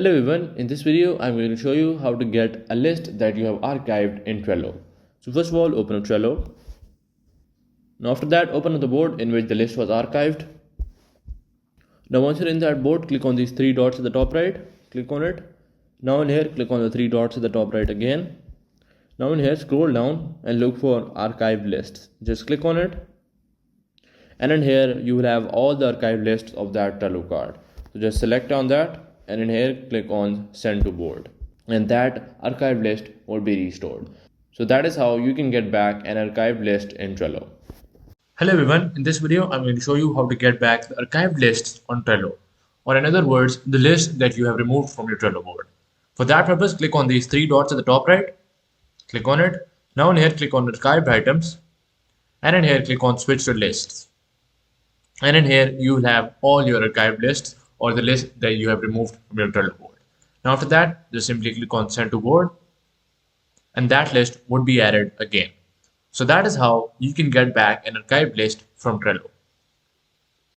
Hello everyone, in this video I'm going to show you how to get a list that you have archived in Trello. So first of all, open up Trello. Now after that, open up the board in which the list was archived. Now once you're in that board, click on these three dots at the top right, click on it. Now in here, click on the three dots at the top right again. Now in here, scroll down and look for archived lists. Just click on it. And in here, you will have all the archived lists of that Trello card. So just select on that. And in here click on send to board, and that archived list will be restored. So that is how you can get back an archived list in Trello. Hello everyone, in this video I'm going to show you how to get back the archived lists on Trello, or in other words the list that you have removed from your Trello board. For that purpose, click on these three dots at the top right, click on it. Now in here click on archived items, and in here click on switch to lists, and in here you will have all your archived lists or the list that you have removed from your Trello board. Now after that, just simply click on send to board, and that list would be added again. So that is how you can get back an archived list from Trello.